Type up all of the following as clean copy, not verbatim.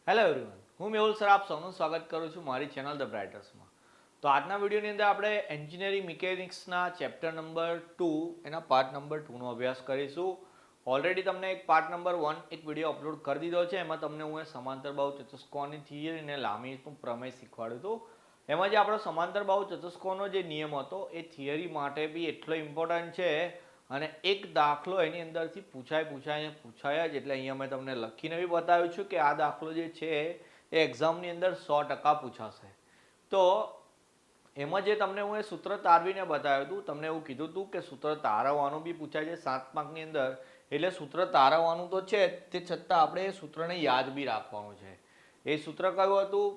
Hello everyone, હું Mehul sir આપ સૌનું સ્વાગત કરું છું મારી ચેનલ ધ બ્રાઇટર્સમાં. તો આજના વિડીયોની અંદર આપણે એન્જિનિયરિંગ મિકેનિક્સના ચેપ્ટર નંબર 2 એના પાર્ટ નંબર 2નો અભ્યાસ કરીશું. ઓલરેડી તમને એક પાર્ટ નંબર 1 એક વિડીયો અપલોડ કરી દીધો છે. એમાં તમને હું સમાંતર બાહુ ચતુષ્કોણની થિયરી અને લામીનું પ્રમેય શીખવાડ્યું હતું. એમાં જે આપણો સમાંતર બાહુ ચતુષ્કોણનો જે નિયમ હતો એ થિયરી માટે બી એટલો ઇમ્પોર્ટન્ટ છે અને એક દાખલો એની અંદરથી પૂછાય જ. એટલે અહીંયા મેં તમને લખીને બી બતાવ્યું છું કે આ દાખલો જે છે એ એક્ઝામની અંદર 100% પૂછાશે. તો એમાં જે તમને હું એ સૂત્ર તારવીને બતાવ્યું હતું, તમને એવું કીધું હતું કે સૂત્ર તારવવાનું બી પૂછાય છે 7 માર્કની અંદર. એટલે સૂત્ર તારવવાનું તો છે, તે છતાં આપણે એ સૂત્રને યાદ બી રાખવાનું છે. એ સૂત્ર કયું હતું?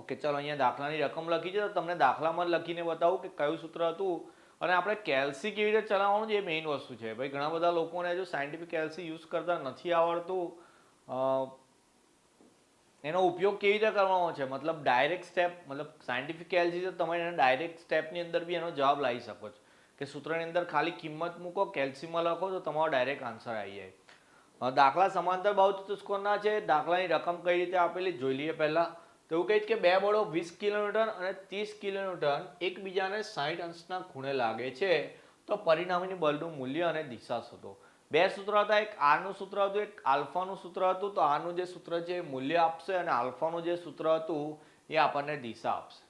ઓકે, ચાલો અહીંયા દાખલાની રકમ લખી છે, તો તમને દાખલામાં લખીને બતાવું કે કયું સૂત્ર હતું. અને આપણે કેલ્સી કેવી રીતે ચલાવવાનું છે એ મેઇન વસ્તુ છે. ભાઈ ઘણા બધા લોકોને જો સાયન્ટિફિક કેલ્સી યુઝ કરતા નથી આવડતું, એનો ઉપયોગ કેવી રીતે કરવાનો છે, મતલબ ડાયરેક્ટ સ્ટેપ, મતલબ સાયન્ટિફિક કેલ્સી છે તમે એને ડાયરેક્ટ સ્ટેપની અંદર બી એનો જવાબ લાવી શકો છો. કે સૂત્રની અંદર ખાલી કિંમત મૂકો, કેલ્સીમાં લખો તો તમારો ડાયરેક્ટ આન્સર આવી જાય. દાખલા સમાંતર બાહુ ચતુષ્કોણના છે. દાખલાની રકમ કઈ રીતે આપેલી જોઈ લઈએ પહેલા. તો એવું કહીશ કે બે બળો 20 કિલોન્યુટન અને 30 કિલોન્યુટન એકબીજાને 60 અંશના ખૂણે લાગે છે, તો પરિણામી બળનું મૂલ્ય અને દિશા શોધો. બે સૂત્ર હતા, એક આરનું સૂત્ર હતું, એક આલ્ફાનું સૂત્ર હતું. તો આરનું જે સૂત્ર છે એ મૂલ્ય આપશે અને આલ્ફાનું જે સૂત્ર હતું એ આપણને દિશા આપશે.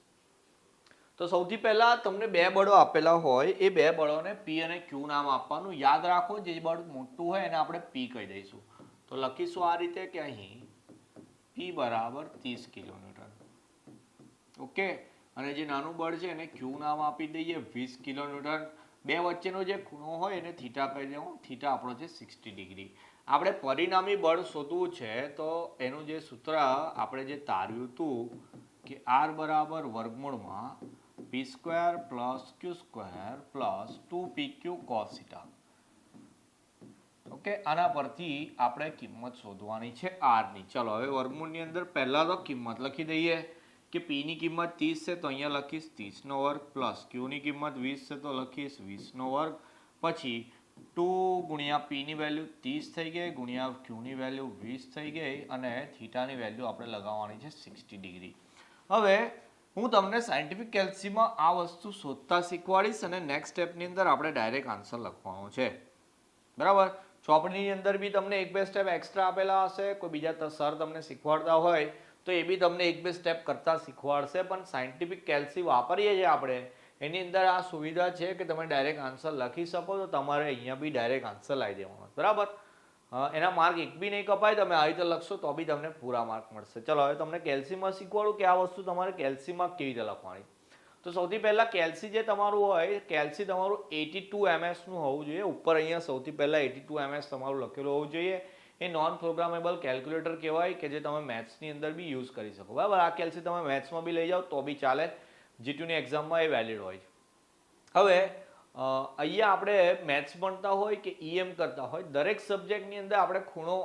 તો સૌથી પહેલા તમને બે બળો આપેલા હોય, એ બે બળોને પી અને ક્યુ નામ આપવાનું. યાદ રાખો, જે બળ મોટું હોય એને આપણે પી કહી દઈશું. તો લખીશું આ રીતે કે અહીં પી બરાબર 30 કિલોન્યુટન. ઓકે, અને જે નાનું બળ છે એને ક્યુ નામ આપી દઈએ 20 કિલોન્યુટન. બે વચ્ચેનો જે ખૂણો હોય એને થીટા કહી દઉં. થીટા આપણો છે 60 ડિગ્રી. આપણે પરિણામી બળ શોધવું છે, તો એનું જે સૂત્ર આપણે જે તાર્યું હતું કે આર બરાબર વર્ગમૂળમાં P square plus Q square plus 2pq cos theta. Okay, આના પરથી આપણે કિંમત શોધવાની છે આરની. ચલો હવે વર્ગમૂળની અંદર પહેલા તો કિંમત લખી દઈએ કે પી ની કિંમત 30 છે, તો અહીંયા લખીશ 30 નો વર્ગ, પ્લસ ક્યુ ની કિંમત 20 છે, તો લખીશ 20 નો વર્ગ. પછી 2 ગુણ્યા પી ની વેલ્યુ 30 થઈ ગઈ, ગુણ્યા ક્યુ ની વેલ્યુ 20 થઈ ગઈ, અને થીટાની વેલ્યુ આપણે લગાવવાની છે 60 ડિગ્રી. હવે હું તમને સાયન્ટિફિક કેલ્સીમાં આ વસ્તુ શોધતા શીખવાડીશ અને નેક્સ્ટ સ્ટેપની અંદર આપણે ડાયરેક્ટ આન્સર લખવાનો છે. બરાબર. ચોપડીની અંદર બી તમને એક બે સ્ટેપ એક્સ્ટ્રા આપેલા હશે. કોઈ બીજા સર તમને શીખવાડતા હોય તો એ બી તમને એક બે સ્ટેપ કરતા શીખવાડશે. પણ સાયન્ટિફિક કેલ્સી વાપરીએ છીએ આપણે, એની અંદર આ સુવિધા છે કે તમે ડાયરેક્ટ આન્સર લખી શકો. તો તમારે અહીંયા બી ડાયરેક્ટ આન્સર લાવી દેવાનો. બરાબર. એના માર્ક એક બી નહીં કપાય. તમે આ રીતે લખશો તો બી તમને પૂરા માર્ક મળશે. ચલો હવે તમને કેલ્સીમાં શીખવાડું કે આ વસ્તુ તમારે કેલ્સીમાં કેવી રીતે લખવાની. તો સૌથી પહેલા કેલ્સી જે તમારું હોય, કેલ્સી તમારું 82 ms નું હોવું જોઈએ. ઉપર અહીંયા સૌથી પહેલા 82 ms તમારું લખેલું હોવું જોઈએ. એ નોન પ્રોગ્રામેબલ કેલ્ક્યુલેટર કહેવાય કે જે તમે મેથ્સની અંદર બી યુઝ કરી શકો. બરાબર. આ કેલ્સી તમે મેથ્સમાં બી લઈ જાઓ તો બી ચાલે. જીટીયુની એક્ઝામમાં એ વેલિડ હોય છે. હવે અહીંયા આપણે મેથ્સ ભણતા હોય કે ઈએમ કરતા હોય, દરેક સબ્જેક્ટની અંદર આપણે ખૂણો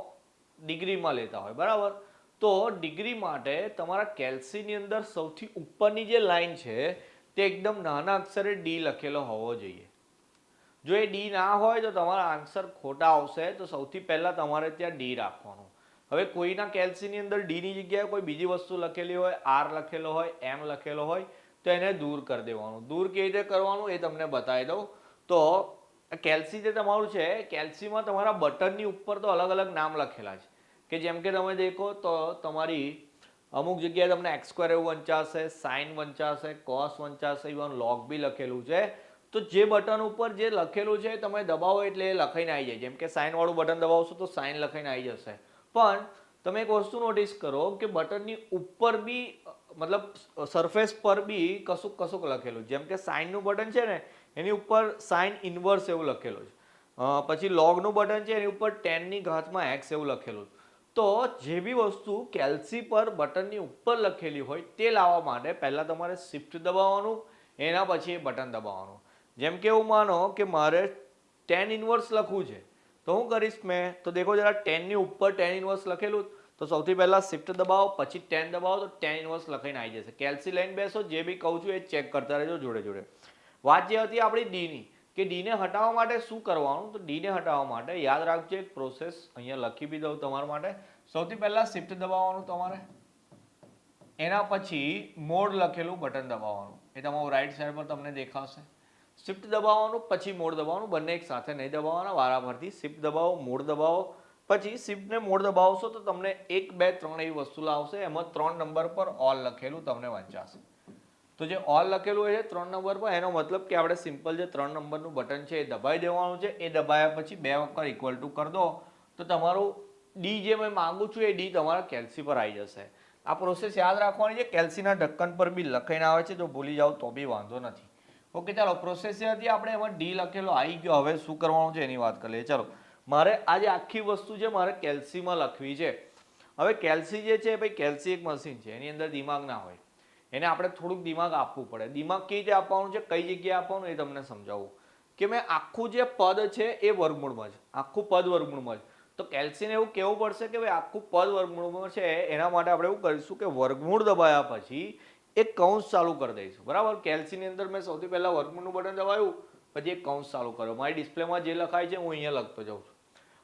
ડિગ્રીમાં લેતા હોય. બરાબર. તો ડિગ્રી માટે તમારા કેલ્સીની અંદર સૌથી ઉપરની જે લાઈન છે તે એકદમ નાના અક્ષરે ડી લખેલો હોવો જોઈએ. જો એ ડી ના હોય તો તમારા આન્સર ખોટા આવશે. તો સૌથી પહેલા તમારે ત્યાં ડી રાખવાનું. હવે કોઈના કેલ્સીની અંદર ડીની જગ્યાએ કોઈ બીજી વસ્તુ લખેલી હોય, આર લખેલો હોય, એમ લખેલો હોય, તો એને દૂર કરી દેવાનું. દૂર કેવી રીતે કરવાનું એ તમને બતાવી દઉં. તો કેલ્સી જે તમારું છે, કેલ્સીમાં તમારા બટનની ઉપર તો અલગ અલગ નામ લખેલા છે. કે જેમ કે તમે દેખો તો તમારી અમુક જગ્યાએ તમને એક્સ સ્ક્વેર એવું વંચાશે, સાઇન વંચાશે, કોસ વંચાશે, ઇવન લોગ બી લખેલું છે. તો જે બટન ઉપર જે લખેલું છે તમે દબાવો એટલે એ લખાઈને આવી જાય. જેમ કે સાઇન વાળું બટન દબાવશો તો સાઇન લખાઈને આવી જશે. પણ તમે એક વસ્તુ નોટિસ કરો કે બટનની ઉપર બી, મતલબ સરફેસ પર બી કશુંક કશુંક લખેલું. જેમ કે સાઇનનું બટન છે ને, એની ઉપર સાઇન ઇન્વર્સ એવું લખેલું છે. પછી લોગનું બટન છે એની ઉપર 10⁻× x એવું લખેલું. તો જે બી વસ્તુ કેલ્સી પર બટનની ઉપર લખેલી હોય તે લાવવા માટે પહેલા તમારે શિફ્ટ દબાવવાનું, એના પછી એ બટન દબાવવાનું. જેમ કે એવું માનો કે મારે 10⁻ લખવું છે, તો હું કરીશ મેં તો દેખો જરા 10 ની ઉપર 10⁻ લખેલું. તો સૌથી પહેલા શિફ્ટ દબાવો, પછી 10 દબાવો તો 10⁻ લખાઈને આવી જશે. કેલ્સી લઈને બેસો, જે બી કહું છું એ ચેક કરતા રહેજો જોડે જોડે. વાત જે હતી આપણી ડીની, કે ડીને હટાવવા માટે શું કરવાનું. તો ડીને હટાવવા માટે યાદ રાખજો એક પ્રોસેસ અહીંયા લખી બી દઉં તમારા માટે. સૌથી પહેલા શિફ્ટ દબાવવાનું તમારે, એના પછી મોડ લખેલું બટન દબાવવાનું, એ તમારું રાઈટ સાઈડ પર તમને દેખાશે. શિફ્ટ દબાવવાનું પછી મોડ દબાવવાનું, બંને એક સાથે નહીં દબાવવાના, વારાફરતી શિફ્ટ દબાવો, મોડ દબાવો, પછી શિફ્ટ ને મોડ દબાવશો તો તમને 1 2 3 એવી વસ્તુ લાવશે. એમાં 3 નંબર પર ઓલ લખેલું તમને વંચાશે. તો જે ઓલ લખેલું હોય છે 3 નંબર પર, એનો મતલબ કે આપણે સિમ્પલ જે 3 નંબરનું બટન છે એ દબાઈ દેવાનું છે. એ દબાયા પછી 2 વખત ઇક્વલ ટુ કરી દો તો તમારું ડી જે મેં માંગુ છું એ ડી તમારા કેલ્સી પર આવી જશે. આ પ્રોસેસ યાદ રાખવાની છે. કેલ્સીના ઢક્કન પર બી લખાઈને આવે છે, જો ભૂલી જાઓ તો બી વાંધો નથી. ઓકે, ચાલો પ્રોસેસ જે હતી આપણે એમાં ડી લખેલો આવી ગયો. હવે શું કરવાનું છે એની વાત કરીએ. ચાલો, મારે આ જે આખી વસ્તુ છે મારે કેલ્સીમાં લખવી છે. હવે કેલ્સી જે છે ભાઈ, કેલ્સી એક મશીન છે, એની અંદર દિમાગ ના હોય, એને આપણે થોડુંક દિમાગ આપવું પડે. દિમાગ કેવી રીતે આપવાનું છે, કઈ જગ્યાએ આપવાનું એ તમને સમજાવું. કે મેં આખું જે પદ છે એ વર્ગમૂળમાં છે, આખું પદ વર્ગમૂળમાં છે. તો કેલ્સીને એવું કહેવું પડશે કે ભાઈ આખું પદ વર્ગમૂળમાં છે. એના માટે આપણે એવું કરીશું કે વર્ગમૂળ દબાયા પછી એક કૌંસ ચાલુ કરી દઈશું. બરાબર, કેલ્સીની અંદર મેં સૌથી પહેલા વર્ગમૂળનું બટન દબાવ્યું, પછી એક કૌંસ ચાલુ કર્યો. મારી ડિસ્પ્લેમાં જે લખાય છે હું અહીંયા લખતો જાઉં છું.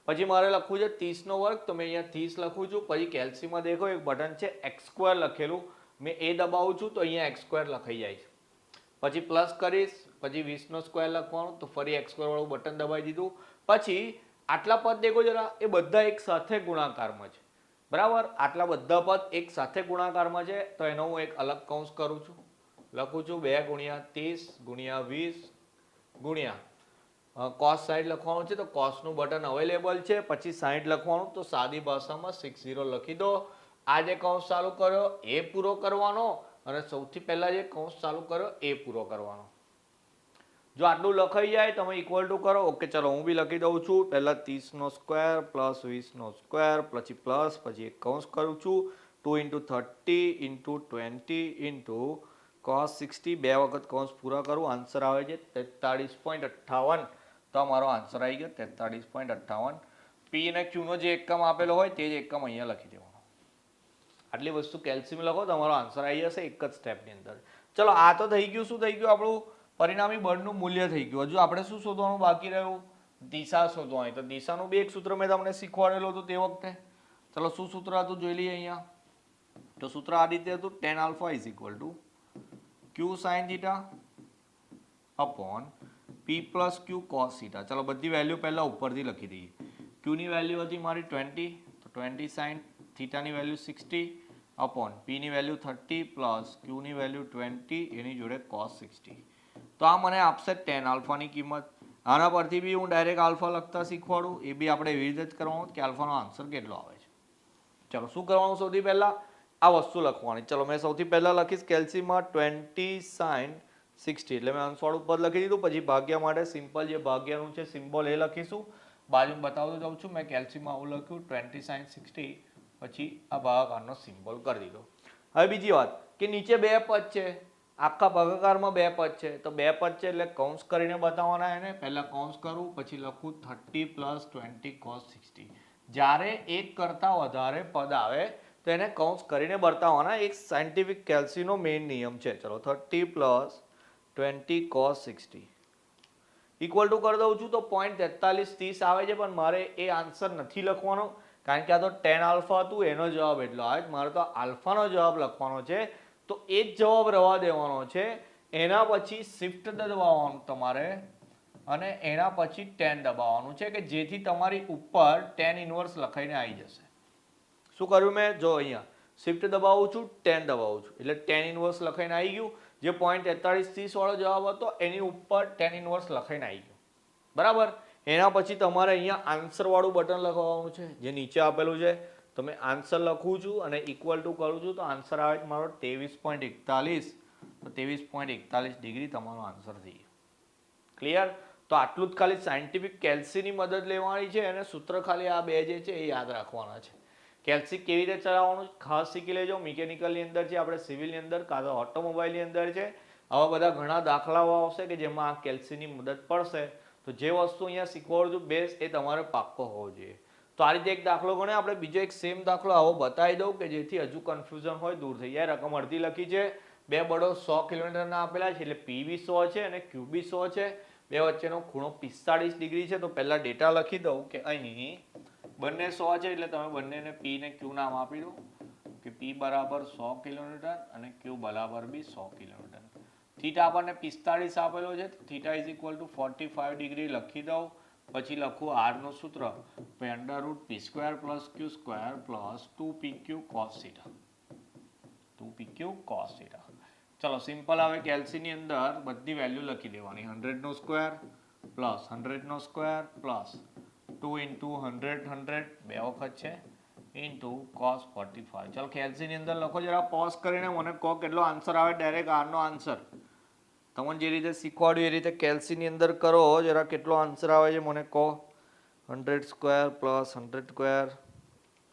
પછી મારે લખવું છે 30 નો વર્ગ, તો મેં અહીંયા 30 લખું છું. પછી કેલ્સીમાં દેખો એક બટન છે x² લખેલું, મેં એ દબાવું છું તો અહીંયા x² લખાઈ જાય છે. પછી પ્લસ કરીશ, પછી 20 નો સ્ક્વેર લખવાનું, તો ફરી x² વાળું બટન દબાવી દીધું. પછી આટલા પદ દેખો જરા, એ બધા એક સાથે ગુણાકારમાં છે. બરાબર, આટલા બધા પદ એક સાથે ગુણાકારમાં છે, તો એનો હું એક અલગ કૌંસ કરું છું, લખું છું 2 × 30 × 20 ગુણ્યા કોસ 60 લખવાનું છે, તો કોસનું બટન અવેલેબલ છે. પછી 60 લખવાનું, તો સાદી ભાષામાં 60 લખી દો. આ જે કૌંસ ચાલુ કર્યો એ પૂરો કરવાનો, અને સૌથી પહેલા જે કૌંસ ચાલુ કર્યો એ પૂરો કરવાનો. જો આટલું લખાઈ જાય તમે ઇક્વલ ટુ કરો. ઓકે, ચલો હું બી લખી દઉં છું. પહેલા 30 નો સ્ક્વેર પ્લસ 20 નો સ્ક્વેર, પછી પ્લસ, પછી એક કૌંસ કરું છું 2 × 30 × 20 × cos 60, 2 વખત કૌંસ પૂરા કરું. આન્સર આવે છે 43.58. તો મારો આન્સર આવી ગયો 43.58. પી અને ક્યુ નો જે એકમ આપેલો હોય તે જ એકમ અહીંયા લખી દેવાનો. આટલી વસ્તુ કેલ્સીમાં લખો, તમારો આન્સર આવી જશે એક જ સ્ટેપની અંદર. ચલો, આ તો થઈ ગયું. શું થઈ ગયું? આપણું પરિણામી બળનું મૂલ્ય થઈ ગયું. હજુ આપણે શું શોધવાનું બાકી રહ્યું? દિશા શોધવાની. તો દિશાનું બી એક સૂત્ર મેં તમને શીખવાડેલું હતું તે વખતે. ચલો, શું સૂત્ર હતું જોઈ લઈએ અહીંયા. તો સૂત્ર આ રીતે હતું, tan alpha = q sin theta upon p + q cos theta. ચલો, બધી વેલ્યુ પહેલા ઉપરથી લખી દઈએ. q ની વેલ્યુ હતી મારી 20, તો 20 sin theta ની વેલ્યુ 60 upon p ની વેલ્યુ 30 પ્લસ q ની વેલ્યુ 20, એની જોડે cos 60. તો આ મને આપશે tan alpha ની કિંમત. આના પરથી બી હું ડાયરેક્ટ આલ્ફા લખતા શીખવાડું. એ બી આપણે એવી રીતે જ કરવાનું કે આલ્ફાનો આન્સર કેટલો આવે છે. ચલો, શું કરવાનું? સૌથી પહેલા આ વસ્તુ લખવાની. ચલો, મેં સૌથી પહેલા લખીશ કેલ્સીમાં 20 sin 60, એટલે મેં અંશવાળું પદ લખી દીધું. પછી ભાગ્યા માટે સિમ્પલ જે ભાગ્યાનું છે સિમ્બોલ એ લખીશું. બાજુમાં બતાવતો જાઉં છું. મેં કેલ્સીમાં આવું લખ્યું 20 sin 60, પછી આ ભાગાકારનો સિમ્બોલ કરી દીધો. હવે બીજી વાત કે નીચે 2 પદ છે, આખા ભાગાકારમાં 2 પદ છે, તો 2 પદ છે એટલે કૌંસ કરીને બતાવવાના. એને પહેલા કૌંસ કરું, પછી લખું 30 + 20 cos 60. જ્યારે એક કરતા વધારે પદ આવે તો એને કૌંસ કરીને બતાવવાના. એક સાયન્ટિફિક કેલ્સીનો મેઇન નિયમ છે. ચલો, 30 + 20 cos 60 ઇક્વલ ટુ કરી દઉં છું, તો 0.4330 આવે છે. પણ મારે એ આન્સર નથી લખવાનો, કારણ કે આ તો tan alpha હતું, એનો જવાબ એટલો આવે. મારે તો આલ્ફાનો જવાબ લખવાનો છે, તો એ જ જવાબ રહેવા દેવાનો છે. એના પછી શિફ્ટ દબાવવાનું તમારે, અને એના પછી tan દબાવવાનું છે, કે જેથી તમારી ઉપર tan ઇન્વર્સ લખાઈને આવી જશે. શું કર્યું મેં? જો અહીંયા શિફ્ટ દબાવું છું, tan દબાવું છું, એટલે tan ઇન્વર્સ લખાઈને આવી ગયું. જે 0.4330 વાળો જવાબ હતો એની ઉપર tan ઇન્વર્સ લખાઈને આવી ગયું. બરાબર. એના પછી તમારે અહીંયા આન્સર વાળું બટન લખવાનું છે, જે નીચે આપેલું છે. તો મેં આન્સર લખું છું અને ઇક્વલ ટુ કરું છું, તો આન્સર આવે મારો 23.41. તો 23.41 ડિગ્રી તમારો આન્સર થઈ ગયો. ક્લિયર? તો આટલું જ ખાલી સાયન્ટિફિક કેલ્સીની મદદ લેવાની છે, અને સૂત્ર ખાલી આ બે જે છે એ યાદ રાખવાના છે. કેલ્સી કેવી રીતે ચલાવવાનું ખાસ શીખી લેજો. મિકેનિકલની અંદર છે, આપણે સિવિલની અંદર, કાં તો ઓટોમોબાઈલની અંદર છે. આવા બધા ઘણા દાખલાઓ આવશે કે જેમાં આ કેલ્સીની મદદ પડશે. તો જે વસ્તુ અહીંયા શીખવાડું છું બેઝ, એ તમારે પાક્કો હોવો જોઈએ. તો આ રીતે એક દાખલો ગણે. આપણે બીજો એક સેમ દાખલો આવો બતાવી દઉં કે જેથી હજુ કન્ફ્યુઝન હોય દૂર થઈ જાય. રકમ અડધી લખી છે, 2 બળો 100 કિલોમીટરના આપેલા છે, એટલે P બી 100 છે અને Q બી 100 છે. બે વચ્ચેનો ખૂણો 45 ડિગ્રી છે. તો પહેલા ડેટા લખી દઉં કે અહીં બંને 100 છે એટલે તમે બંનેને પી ને ક્યુ નામ આપી દો કે પી બરાબર 100 કિલોન્યુટન અને ક્યુ બરાબર બી 100 કિલોન્યુટન. થીટા આપણને 45 આપેલો છે, theta is equal to 45 degree લખી દઉં. પછી લખું આરનું સૂત્ર under root P square plus Q square plus 2pq cos theta, 2pq cos theta. ચલો સિમ્પલ. હવે કેલ્સીની અંદર બધી વેલ્યુ લખી દેવાની. 100 નો સ્ક્વેર પ્લસ 100 નો સ્ક્વેર પ્લસ 2 ઇન્ટુ 100 100 બે વખત છે ઇન્ટુ cos 45. ચલો કેલ્સીની અંદર લખો. જરા પોઝ કરીને મને કહો કેટલો આન્સર આવે ડાયરેક્ટ આરનો આન્સર. તમને જે રીતે શીખવાડ્યું એ રીતે કેલ્સીની અંદર કરો. જરા કેટલો આન્સર આવે છે મને કહો. 100 સ્ક્વેર પ્લસ 100 સ્ક્વેર.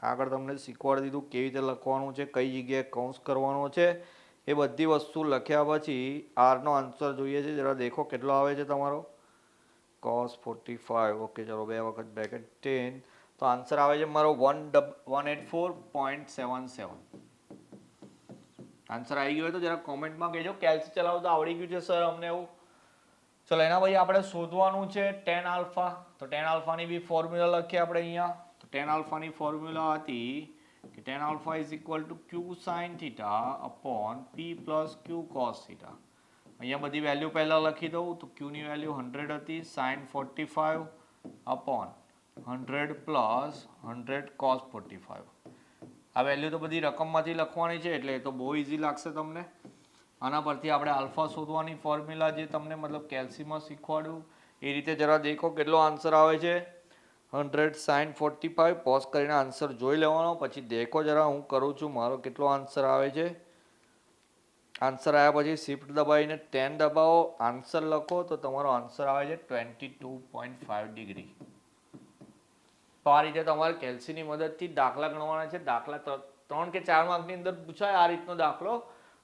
આગળ તમને શીખવાડી દીધું કેવી રીતે લખવાનું છે, કઈ જગ્યાએ કૌંસ કરવાનો છે. એ બધી વસ્તુ લખ્યા પછી આરનો આન્સર જોઈએ છે. જરા દેખો કેટલો આવે છે તમારો. cos 45. ઓકે ચલો બે વખત બ્રેકેટ 10. તો આન્સર આવે છે મારો 184.77. આન્સર આવી ગયો હોય તો જરા કોમેન્ટમાં કહેજો. કેલ્સી ચલાવતા આવડી ગયું છે સર અમને એવું. ચલો એના પછી આપણે શોધવાનું છે tan આલ્ફા. તો tan આલ્ફાની બી ફોર્મ્યુલા લખીએ આપણે અહીંયા. તો tan આલ્ફાની ફોર્મ્યુલા હતી કે tan alpha is equal two q sin theta upon p plus q cos theta. અહીંયા બધી વેલ્યુ પહેલા લખી દઉં. તો q ની વેલ્યુ 100 હતી, sin 45 અપોન 100 પ્લસ 100 cos 45. આ વેલ્યુ તો બધી રકમમાંથી લખવાની છે એટલે એ તો બહુ ઇઝી લાગશે તમને. આના પરથી આપણે આલ્ફા શોધવાની ફોર્મ્યુલા જે તમને મતલબ કેલ્સીમાં શીખવાડ્યું એ રીતે જરા દેખો કેટલો આન્સર આવે છે. 100 sin 45. પોઝ કરીને આન્સર જોઈ લેવાનો. પછી દેખો જરા હું કરું છું મારો કેટલો આન્સર આવે છે. આન્સર આવ્યા પછી શિફ્ટ દબાવીને 10 દબાવો, આન્સર લખો તો તમારો આન્સર આવે છે 22.5 ડિગ્રી. તો આ રીતે તમારે કેલ્સીની મદદથી દાખલા ગણવાના છે. દાખલા 3 કે 4 માર્કની અંદર પૂછાય આ રીતનો દાખલો.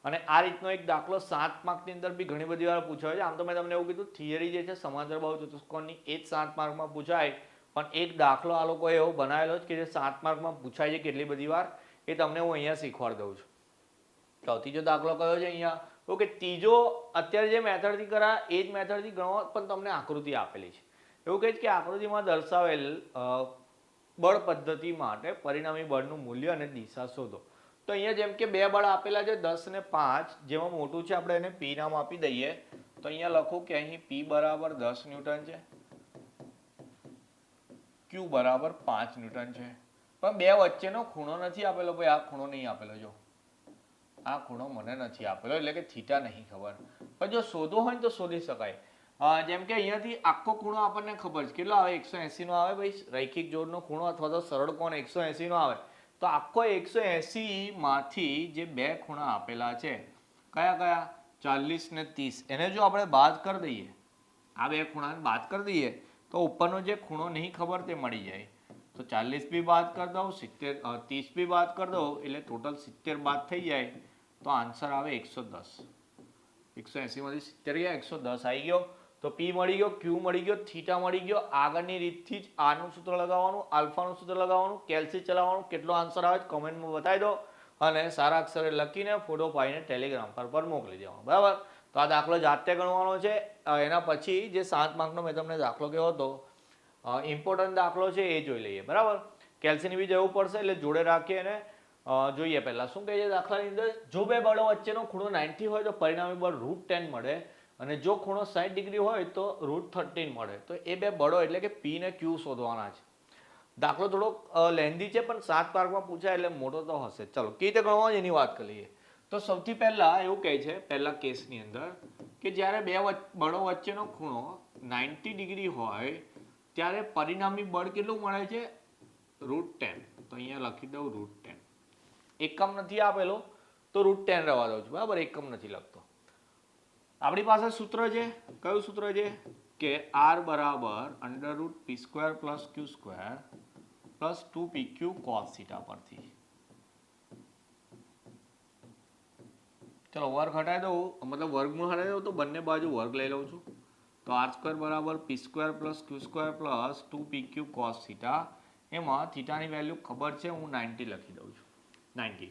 અને આ રીતનો એક દાખલો 7 માર્કની અંદર બી ઘણી બધી વાર પૂછાય છે. આમ તો મેં તમને એવું કીધું થિયરી જે છે સમાંતર બાહુ ચતુષ્કોણની એ જ 7 માર્કમાં પૂછાય. પણ એક દાખલો આ લોકોએ એવો બનાવેલો છે કે જે 7 માર્કમાં પૂછાય છે કેટલી બધી વાર એ તમને હું અહીંયા શીખવાડી દઉં છું. તો ત્રીજો દાખલો કયો છે અહીંયા. ઓકે ત્રીજો અત્યારે જે મેથડથી કરા એ જ મેથડથી ગણો પણ તમને આકૃતિ આપેલી છે. એવું કહે છે કે આકૃતિમાં દર્શાવેલ બળ પદ્ધતિ માટે પરિણામી બળનું મૂલ્ય અને દિશા શોધો. તો અહીંયા જેમ કે બે બળ આપેલા છે 10 અને 5. જેમાં મોટું છે આપણે એને પી નામ આપી દઈએ. તો અહીંયા લખું કે અહીં પી બરાબર 10 ન્યૂટન છે, ક્યુ બરાબર 5 ન્યૂટન છે. પણ બે વચ્ચેનો ખૂણો નથી આપેલો. ભાઈ આ ખૂણો નહીં આપેલો. જો આ ખૂણો મને નથી આપેલો એટલે કે થીટા નહીં ખબર. પણ જો શોધવો હોય તો શોધી શકાય. જેમ કે અહીંયાથી આખો ખૂણો આપણને ખબર છે કેટલો આવે 180 નો આવે ભાઈ. રૈખિક જોડનો ખૂણો અથવા તો સરળ કોણ 180 નો આવે. તો આખો 180 માંથી જે બે ખૂણા આપેલા છે કયા કયા 40 ને 30 એને જો આપણે બાદ કરી દઈએ, આ બે ખૂણાને બાદ કરી દઈએ તો ઉપરનો જે ખૂણો નહીં ખબર તે મળી જાય. તો 40 બી બાદ કરી દઉં, 30 બી બાદ કરી દઉં એટલે ટોટલ 70 બાદ થઈ જાય. તો આન્સર આવે 110. 180 માંથી 70 ગયા 110 આવી ગયો. તો પી મળી ગયો, ક્યુ મળી ગયો, થીટા મળી ગયો. આગળની રીતથી જ આરનું સૂત્ર લગાવવાનું, આલ્ફાનું સૂત્ર લગાવવાનું, કેલ્સી ચલાવવાનું. કેટલો આન્સર આવે કોમેન્ટમાં બતાવી દો અને સારા અક્ષરે લખીને ફોટો પાડીને ટેલિગ્રામ પર મોકલી દેવાનો. બરાબર. તો આ દાખલો જાતે ગણવાનો છે. એના પછી જે 7 માર્કનો મેં તમને દાખલો કહેવો હતો ઇમ્પોર્ટન્ટ દાખલો છે એ જોઈ લઈએ. બરાબર. કેલ્સીની બી જવું પડશે એટલે જોડે રાખીએ અને જોઈએ પહેલા શું કહે છે દાખલાની અંદર. જો બે બળો વચ્ચેનો ખૂણો 90 હોય તો પરિણામી બળ √10 મળે અને જો ખૂણો 60 ડિગ્રી હોય તો √13 મળે. તો એ બે બળો એટલે કે પી ને ક્યુ શોધવાના છે. દાખલો થોડો લેન્ધી છે પણ 7 માર્કમાં પૂછાય એટલે મોટો તો હશે. ચલો કેવી રીતે ગણવાનો એની વાત કરી લઈએ. તો સૌથી પહેલા એવું કહે છે પહેલા કેસની અંદર કે જ્યારે બે બળો વચ્ચેનો ખૂણો 90 ડિગ્રી હોય ત્યારે પરિણામી બળ કેટલું મળે છે √10. તો અહીંયા લખી દઉં √10. એકમ નથી આપેલો તો √10 રહેવા દઉં છું. બરાબર. એકમ નથી લખતો. આપણી પાસે સૂત્ર છે. કયું સૂત્ર છે કે r બરાબર √p² + q² + 2pq cos theta પરથી. ચલો વર્ગ હટાવી દઉં, મતલબ વર્ગમૂળ હટાવી દઉં તો બંને બાજુ વર્ગ લઈ લઉં છું. તો r² બરાબર p² + q² + 2pq cos theta. એમાં થીટાની વેલ્યુ ખબર છે હું 90 લખી દઉં છું. 90.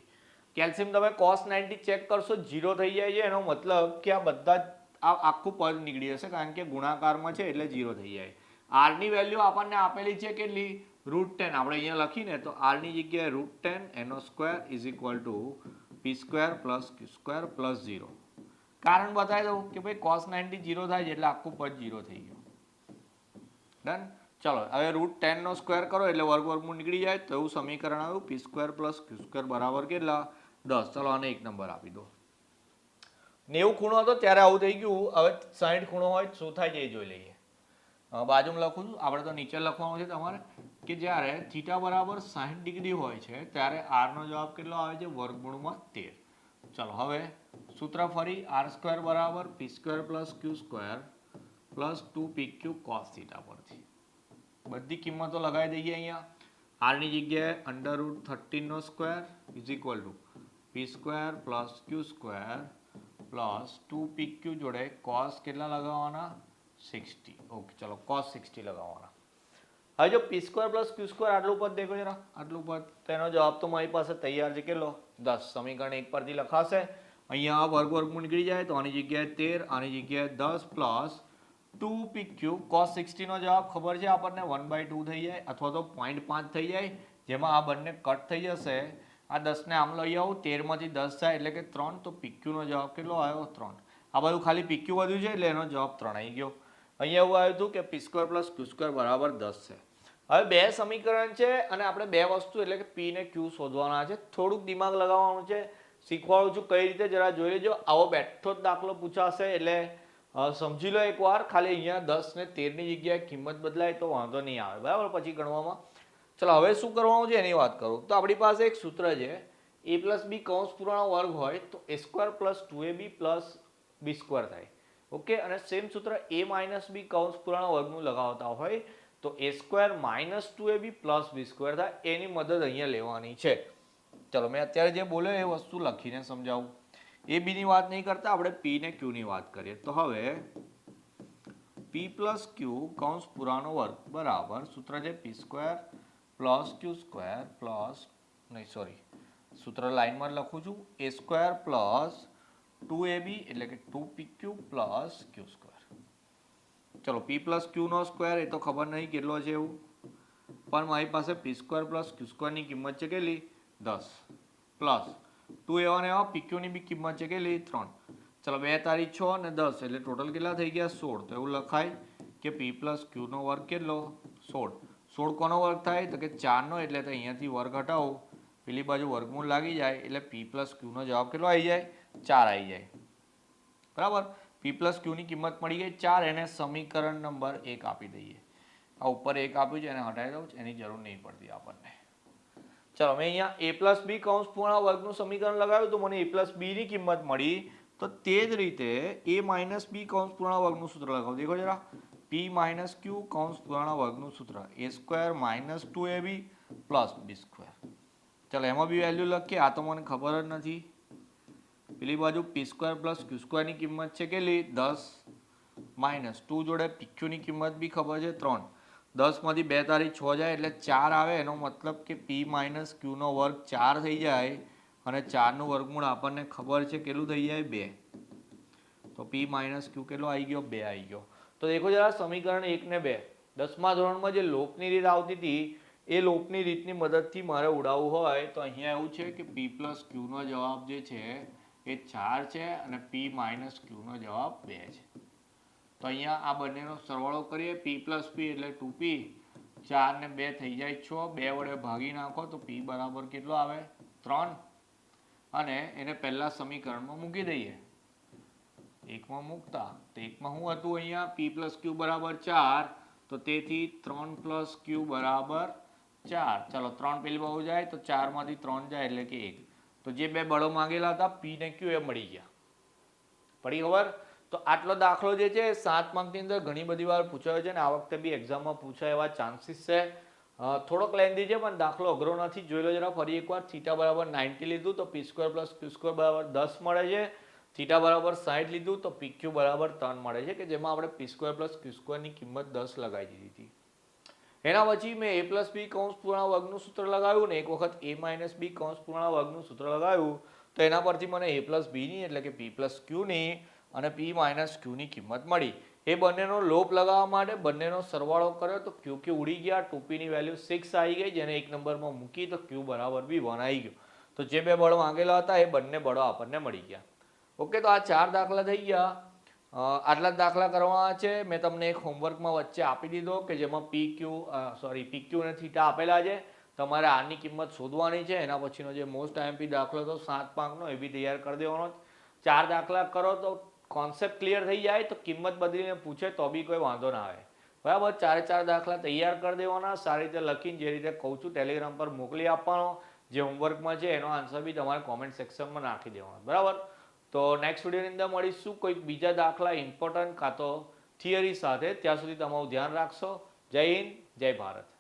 કેલ્શિયમ તમે cos 90 ચેક કરશો 0 થઈ જાય છે. એનો મતલબ કે આ બધા આ આખું પદ નીકળી જશે કારણ કે ગુણાકારમાં છે એટલે 0 થઈ જાય. r ની વેલ્યુ આપણને આપેલી છે કેટલી √10 આપણે અહીંયા લખીને તો r ની જગ્યાએ √10 એનો square is equal to p square plus q square plus 0. કારણ બતાવી દઉં કે ભાઈ cos 90 0 થાય છે એટલે આખું પદ 0 થઈ ગયું. ડન. ચલો હવે √10 નો સ્ક્વેર કરો એટલે વર્ગમૂળ નીકળી જાય તો એવું સમીકરણ આવ્યું p square plus q square બરાબર કેટલા 10. ચલો આને 1 નંબર આપી દો. 90 ખૂણો હતો ત્યારે આવું થઈ ગયું. હવે 60 ખૂણો હોય શું થાય છે એ જોઈ લઈએ. બાજુમાં લખું છું, આપણે તો નીચે લખવાનું છે તમારે કે જ્યારે થીટા બરાબર 60 ડિગ્રી હોય છે ત્યારે r નો જવાબ કેટલો આવે છે વર્ગમૂળમાં 13. ચલો હવે સૂત્ર ફરી r સ્ક્વેર બરાબર p square plus q square plus 2pq cos theta પરથી બધી કિંમતો લગાવી દઈએ. અહીંયા r ની જગ્યાએ √13 નો square is equal to p square plus q square plus 2pq જોડે cos કેટલા લગાવવાના 60. ઓકે ચલો cos 60 લગાવવાના. હવે જો p square plus q square આટલું પદ દેખો જરા, આટલું પદ, તેનો જવાબ તો મારી પાસે તૈયાર છે કેટલો 10. સમીકરણ 1 પરથી લખાશે. અહીંયા વર્ગમૂળ નીકળી જાય તો આની જગ્યાએ 13, આની જગ્યાએ 10 પ્લસ 2pq cos 60 નો જવાબ ખબર છે આપણને 1/2 થઈ જાય અથવા તો 0.5 થઈ જાય, જેમાં આ બંને કટ થઈ જશે. આ 10 ને આમ લઈ આવું, 13 માંથી 10 જાય એટલે કે 3, તો pq નો જવાબ કેટલો આવ્યો 3. આ બધું ખાલી pq વધ્યું છે એટલે એનો જવાબ 3 આવી ગયો. અહીંયા એવું આવ્યું હતું કે p square plus q square બરાબર 10 છે. હવે બે સમીકરણ છે અને આપણે બે વસ્તુ એટલે કે p ને q શોધવાના છે. થોડુંક દિમાગ લગાવવાનું છે, શીખવાડું છું કઈ રીતે, જરા જોઈ લેજો. આવો બેઠો જ દાખલો પૂછાશે એટલે સમજી લો એકવાર. ખાલી અહીંયા 10 ને 13 ની જગ્યાએ કિંમત બદલાય તો વાંધો નહીં આવે, બરાબર, પછી ગણવામાં. ચલો હવે શું કરવાનું છે એની વાત કરું તો આપણી પાસે એક સૂત્ર છે a પ્લસ b કૌંસ પૂર્ણ વર્ગ હોય તો a square plus 2ab plus b square થાય. ઓકે, અને સેમ સૂત્ર a માઇનસ b કૌંસ પૂર્ણ વર્ગનું લગાવતા હોય તો a square minus 2ab plus b square થાય. એની મદદ અહીંયા લેવાની છે. ચલો મેં અત્યારે જે બોલ્યો એ વસ્તુ લખીને સમજાવું. એ બી ની વાત નહીં કરતા, આપણે p ને q ની વાત કરીએ. તો હવે p પ્લસ q કૌંસ પૂરાનો વર્ગ બરાબર સૂત્ર છે p square plus q square plus નહીં સોરી સૂત્ર લાઈનમાં લખું છું a સ્ક્વેર પ્લસ 2ab એટલે કે 2pq પ્લસ q સ્ક્વેર. ચલો p પ્લસ q નો સ્ક્વેર એ તો ખબર નહીં કેટલો છે એવું, પણ મારી પાસે p square plus q square ની કિંમત છે કેટલી 10 પ્લસ 2 એવા ને એવા pq ની બી કિંમત છે કેટલી 3. ચલો 2 તારી 6 અને 10 એટલે ટોટલ કેટલા થઈ ગયા 16. તો એવું લખાય કે p પ્લસ q નો વર્ગ કેટલો 16. 16 કોનો વર્ગ થાય તો કે 4 નો, એટલે તો અહીંયાથી વર્ગ હટાવો, પેલી બાજુ વર્ગમૂળ લાગી જાય એટલે p પ્લસ q નો જવાબ કેટલો આવી જાય 4 આવી જાય. બરાબર, p પ્લસ q ની કિંમત મળી ગઈ 4. એને સમીકરણ નંબર 1 આપી દઈએ. આ ઉપર 1 આપ્યું છે એને હટાવી દઉં, એની જરૂર નહીં પડતી આપણને. ચલો મેં અહીંયા a પ્લસ b કૌંસ પૂર્ણ વર્ગનું સમીકરણ લગાવ્યું તો મને a પ્લસ b ની કિંમત મળી. તો તે જ રીતે a માઇનસ b કૌંસ પૂર્ણ વર્ગનું સૂત્ર લગાવો. દેખો જરા, p માઇનસ q કૌંસ પૂર્ણ વર્ગનું સૂત્ર a square minus 2ab plus b square. ચલો એમાં બી વેલ્યુ લખીએ. આ તો મને ખબર જ નથી. પેલી બાજુ p square plus q square ની કિંમત છે કેટલી 10 માઇનસ 2 જોડે pq ની કિંમત બી ખબર છે 3. 10 માંથી 2 તારી 6 જાય એટલે 4 આવે. એનો મતલબ કે p માઇનસ q નો વર્ગ 4 થઈ જાય અને 4 નું વર્ગમૂળ આપણને ખબર છે કેટલું થઈ જાય 2. તો p માઇનસ q કેટલો આવી ગયો 2 આવી ગયો. તો દેખો જરા સમીકરણ 1 ને 2 10મા ધોરણમાં જે લોપની રીત આવતી હતી એ લોપની રીતની મદદથી મારે ઉડાવવું હોય તો અહીંયા એવું છે કે p પ્લસ q નો જવાબ જે છે એ 4 છે અને p માઇનસ q નો જવાબ 2 છે. તો અહીંયા આ બંનેનો સરવાળો કરીએ, p પ્લસ p એટલે 2p, 4 ને 2 થઈ જાય 6, 2 વડે ભાગી નાખો તો p બરાબર કેટલો આવે 3, અને એને પહેલા સમીકરણમાં મૂકી દઈએ. એકમાં મૂકતા તો એકમાં શું હતું અહીંયા p પ્લસ q બરાબર 4, તો તેથી 3 પ્લસ q બરાબર 4. ચલો 3 પેલી બાજુ જાય તો 4 માંથી 3 જાય એટલે કે 1. તો જે બે બળો માંગેલા હતા p ને q એ મળી ગયા. પડી ખબર? તો આટલો દાખલો જે છે 7 માર્કની અંદર ઘણી બધી વાર પૂછાયો છે અને આ વખતે બી એક્ઝામમાં પૂછાય એવા ચાન્સીસ છે. થોડોક લેન્ધી છે પણ દાખલો અઘરો નથી. જોઈ લો જરા ફરી એકવાર. થીટા બરાબર 90 લીધું તો p square plus q square બરાબર 10 મળે છે. થીટા બરાબર 60 લીધું તો pq બરાબર 3 મળે છે, કે જેમાં આપણે p સ્ક્વેર પ્લસ q સ્ક્વેરની કિંમત 10 લગાવી દીધી હતી. એના પછી મેં a પ્લસ b કૌંસ પૂર્ણ વર્ગનું સૂત્ર લગાવ્યું ને એક વખત a માઇનસ b કૌંસ પૂર્ણ વર્ગનું સૂત્ર લગાવ્યું તો એના પરથી મને a પ્લસ b ની એટલે કે p પ્લસ q ની અને p માઇનસ q ની કિંમત મળી. એ બંનેનો લોપ લગાવવા માટે બંનેનો સરવાળો કર્યો તો ક્યુ ક્યુ ઉડી ગયા, 2p ની વેલ્યુ 6 આવી ગઈ, જેને એક નંબરમાં મૂકી તો ક્યુ બરાબર બી 1 આવી ગયો. તો જે બે બળ માંગેલા હતા એ બંને બળો આપણને મળી ગયા. ઓકે, તો આ 4 દાખલા થઈ ગયા. આટલા જ દાખલા કરવાના છે. મેં તમને એક હોમવર્કમાં વચ્ચે આપી દીધો કે જેમાં પીક્યુ અને થીટા આપેલા છે. તમારે આરની કિંમત શોધવાની છે. એના પછીનો જે મોસ્ટ આઈએમપી દાખલો હતો 7 માર્કનો એ બી તૈયાર કરી દેવાનો. 4 દાખલા કરો તો કોન્સેપ્ટ ક્લિયર થઈ જાય, તો કિંમત બદલીને પૂછે તો બી કોઈ વાંધો ના આવે. બરાબર, 4 દાખલા તૈયાર કરી દેવાના, સારી રીતે લખીને જે રીતે કહું છું ટેલિગ્રામ પર મોકલી આપવાનો. જે હોમવર્કમાં છે એનો આન્સર બી તમારે કોમેન્ટ સેક્શનમાં નાખી દેવાનો. બરાબર, તો નેક્સ્ટ વિડીયોની અંદર મળીશું કોઈક બીજા દાખલા ઇમ્પોર્ટન્ટ કાં તો થિયરી સાથે. ત્યાં સુધી તમારું ધ્યાન રાખશો. જય હિન્દ, જય ભારત.